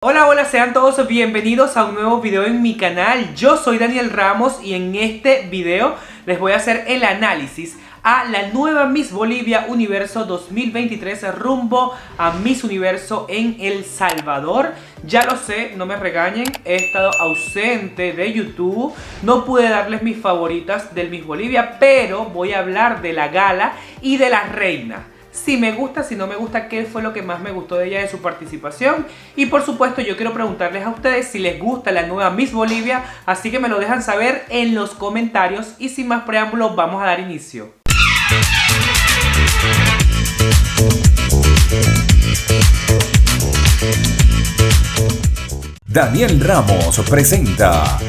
Hola, hola, sean todos bienvenidos a un nuevo video en mi canal. Yo soy Daniel Ramos y en este video les voy a hacer el análisis a la nueva Miss Bolivia Universo 2023 rumbo a Miss Universo en El Salvador. Ya lo sé, no me regañen, he estado ausente de YouTube, no pude darles mis favoritas del Miss Bolivia, pero voy a hablar de la gala y de la reina. Si me gusta, si no me gusta, qué fue lo que más me gustó de ella, de su participación. Y por supuesto yo quiero preguntarles a ustedes si les gusta la nueva Miss Bolivia, así que me lo dejan saber en los comentarios. Y sin más preámbulos, vamos a dar inicio. Daniel Ramos presenta.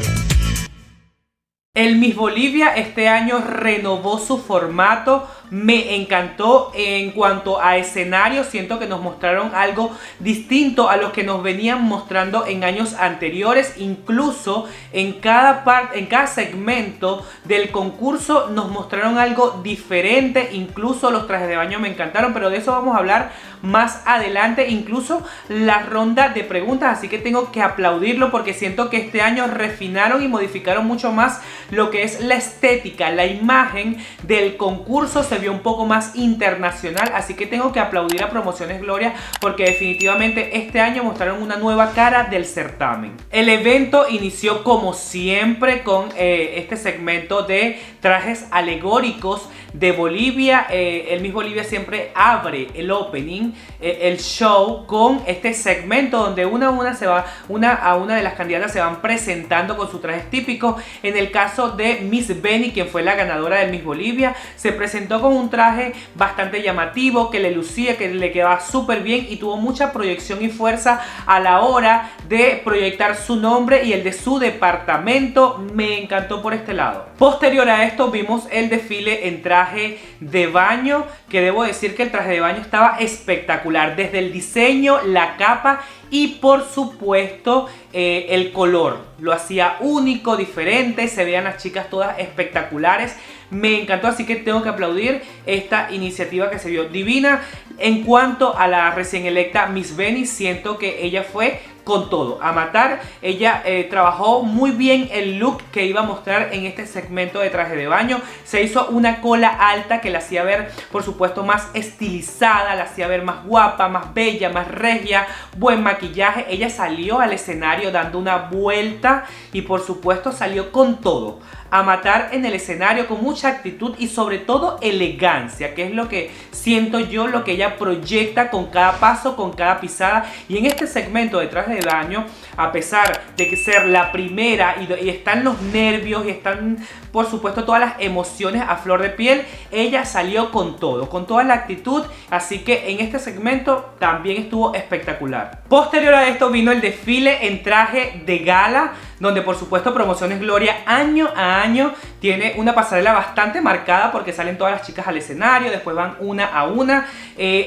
El Miss Bolivia este año renovó su formato, me encantó en cuanto a escenario, siento que nos mostraron algo distinto a los que nos venían mostrando en años anteriores, incluso en cada segmento del concurso nos mostraron algo diferente, incluso los trajes de baño me encantaron, pero de eso vamos a hablar más adelante, incluso la ronda de preguntas, así que tengo que aplaudirlo porque siento que este año refinaron y modificaron mucho más lo que es la estética, la imagen del concurso se vio un poco más internacional, así que tengo que aplaudir a Promociones Gloria porque definitivamente este año mostraron una nueva cara del certamen. El evento inició como siempre con este segmento de trajes alegóricos de Bolivia. El Miss Bolivia siempre abre el opening, el show, con este segmento donde una a una de las candidatas se van presentando con sus trajes típicos. En el caso de Miss Beni, quien fue la ganadora del Miss Bolivia, se presentó con un traje bastante llamativo, que le lucía, que le quedaba súper bien y tuvo mucha proyección y fuerza a la hora de proyectar su nombre y el de su departamento. Me encantó por este lado. Posterior a esto vimos el desfile en traje de baño, que debo decir que el traje de baño estaba espectacular, desde el diseño, la capa y por supuesto el color, lo hacía único, diferente, se veían las chicas todas espectaculares. Me encantó, así que tengo que aplaudir esta iniciativa que se vio divina. En cuanto a la recién electa Miss Beni, siento que ella fue con todo, a matar. Ella trabajó muy bien el look que iba a mostrar en este segmento de traje de baño. Se hizo una cola alta que la hacía ver, por supuesto, más estilizada, la hacía ver más guapa, más bella, más regia, buen maquillaje. Ella salió al escenario dando una vuelta y por supuesto salió con todo, a matar en el escenario, con mucha actitud y sobre todo elegancia, que es lo que siento yo, lo que ella proyecta con cada paso, con cada pisada. Y en este segmento de traje de baño, a pesar de que ser la primera y están los nervios y están por supuesto todas las emociones a flor de piel, ella salió con todo, con toda la actitud, así que en este segmento también estuvo espectacular. Posterior a esto vino el desfile en traje de gala, donde por supuesto Promociones Gloria año a año tiene una pasarela bastante marcada porque salen todas las chicas al escenario, después van una a una.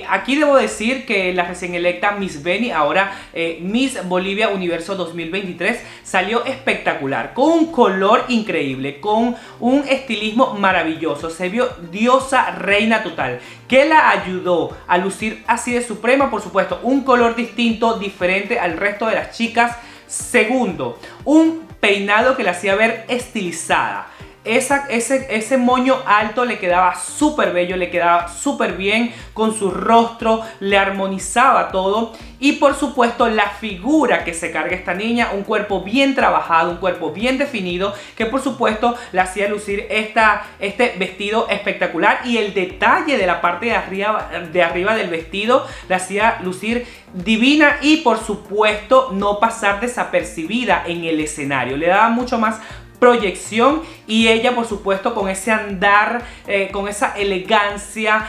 Aquí debo decir que la recién electa Miss Beni, ahora Miss Bolivia Universo 2023, salió espectacular, con un color increíble, con un estilismo maravilloso. Se vio diosa, reina total, que la ayudó a lucir así de suprema. Por supuesto, un color distinto, diferente al resto de las chicas. Segundo, un peinado que la hacía ver estilizada. Ese moño alto le quedaba súper bello, le quedaba súper bien con su rostro, le armonizaba todo. Y por supuesto la figura que se carga esta niña, un cuerpo bien trabajado, un cuerpo bien definido, que por supuesto le hacía lucir este vestido espectacular. Y el detalle de la parte de arriba del vestido la hacía lucir divina y por supuesto no pasar desapercibida en el escenario. Le daba mucho más proyección y ella por supuesto con ese andar, con esa elegancia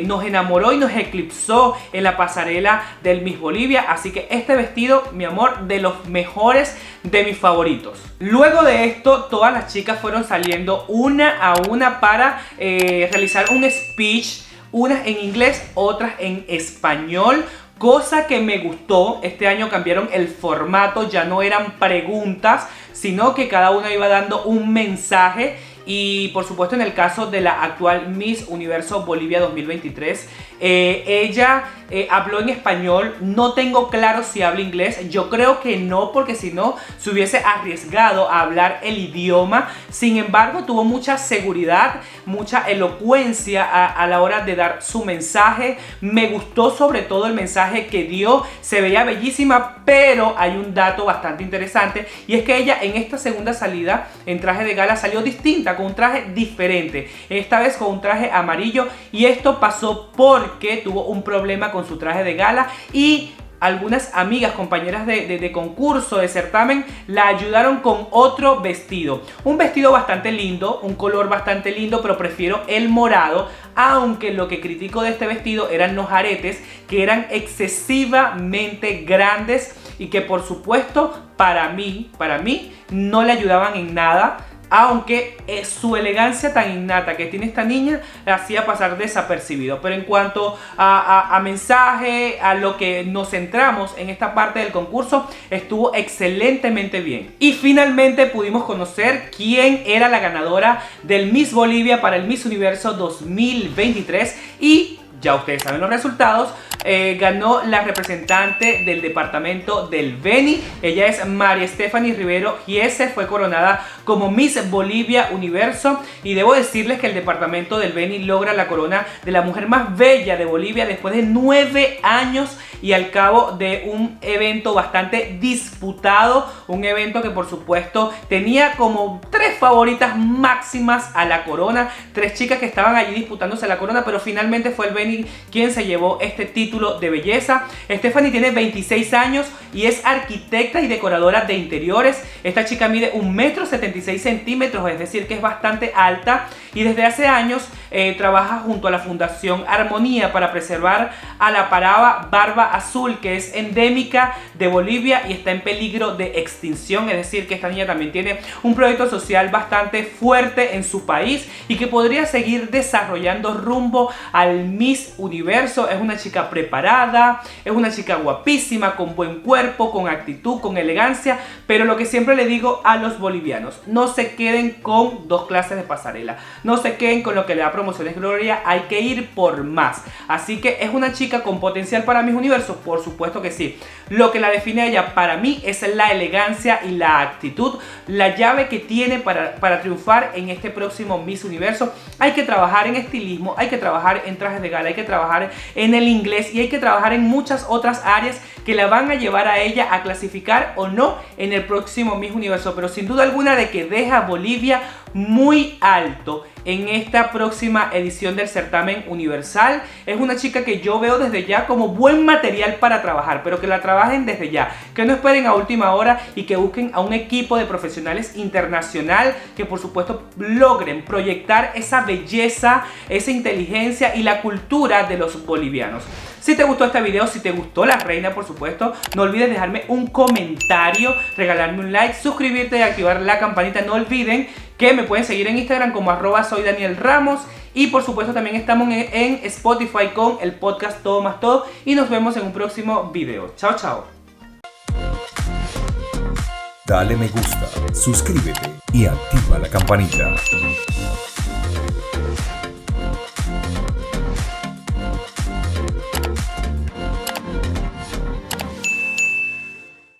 nos enamoró y nos eclipsó en la pasarela del Miss Bolivia. Así que este vestido, mi amor, de los mejores, de mis favoritos. Luego de esto todas las chicas fueron saliendo una a una para realizar un speech, unas en inglés, otras en español. Cosa que me gustó, este año cambiaron el formato, ya no eran preguntas, sino que cada una iba dando un mensaje. Y por supuesto en el caso de la actual Miss Universo Bolivia 2023, Ella habló en español, no tengo claro si habla inglés, yo creo que no, porque si no se hubiese arriesgado a hablar el idioma. Sin embargo, tuvo mucha seguridad, mucha elocuencia a la hora de dar su mensaje. Me gustó sobre todo el mensaje que dio, se veía bellísima, pero hay un dato bastante interesante, y es que ella en esta segunda salida en traje de gala salió distinta, con un traje diferente, esta vez con un traje amarillo, y esto pasó porque tuvo un problema con su traje de gala y algunas amigas, compañeras de concurso, de certamen, la ayudaron con otro vestido. Un vestido bastante lindo, un color bastante lindo, pero prefiero el morado, aunque lo que critico de este vestido eran los aretes, que eran excesivamente grandes y que por supuesto para mí no le ayudaban en nada. Aunque su elegancia tan innata que tiene esta niña la hacía pasar desapercibido. Pero en cuanto a mensaje, a lo que nos centramos en esta parte del concurso, estuvo excelentemente bien. Y finalmente pudimos conocer quién era la ganadora del Miss Bolivia para el Miss Universo 2023 y ya ustedes saben los resultados. Ganó la representante del departamento del Beni. Ella es María Stephanie Rivero Giese, fue coronada como Miss Bolivia Universo. Y debo decirles que el departamento del Beni logra la corona de la mujer más bella de Bolivia después de 9 años y al cabo de un evento bastante disputado. Un evento que por supuesto tenía como 3 favoritas máximas a la corona, 3 chicas que estaban allí disputándose la corona, pero finalmente fue el Beni quien se llevó este título de belleza. Stephanie tiene 26 años y es arquitecta y decoradora de interiores. Esta chica mide 1,76 m, es decir que es bastante alta, y desde hace años trabaja junto a la Fundación Armonía para preservar a la paraba barba azul, que es endémica de Bolivia y está en peligro de extinción. Es decir que esta niña también tiene un proyecto social bastante fuerte en su país y que podría seguir desarrollando rumbo al Miss Universo. Es una chica preparada, es una chica guapísima, con buen cuerpo, con actitud, con elegancia, pero lo que siempre le digo a los bolivianos: no se queden con 2 clases de pasarela, no se queden con lo que le da promociones gloria, hay que ir por más. Así que es una chica con potencial para Miss Universo, por supuesto que sí. Lo que la define a ella para mí es la elegancia y la actitud, la llave que tiene para triunfar en este próximo Miss Universo. Hay que trabajar en estilismo, hay que trabajar en trajes de gala, hay que trabajar en el inglés y hay que trabajar en muchas otras áreas que la van a llevar a ella a clasificar o no en el próximo Miss Universo, pero sin duda alguna de que deja a Bolivia muy alto en esta próxima edición del certamen universal. Es una chica que yo veo desde ya como buen material para trabajar, pero que la trabajen desde ya, que no esperen a última hora y que busquen a un equipo de profesionales internacional que por supuesto logren proyectar esa belleza, esa inteligencia y la cultura de los bolivianos. Si te gustó este video, si te gustó la reina, por supuesto, no olvides dejarme un comentario, regalarme un like, suscribirte y activar la campanita. No olviden que me pueden seguir en Instagram como @soydanielramos, y por supuesto también estamos en Spotify con el podcast Todo Más Todo, y nos vemos en un próximo video. Chao, chao. Dale me gusta, suscríbete y activa la campanita.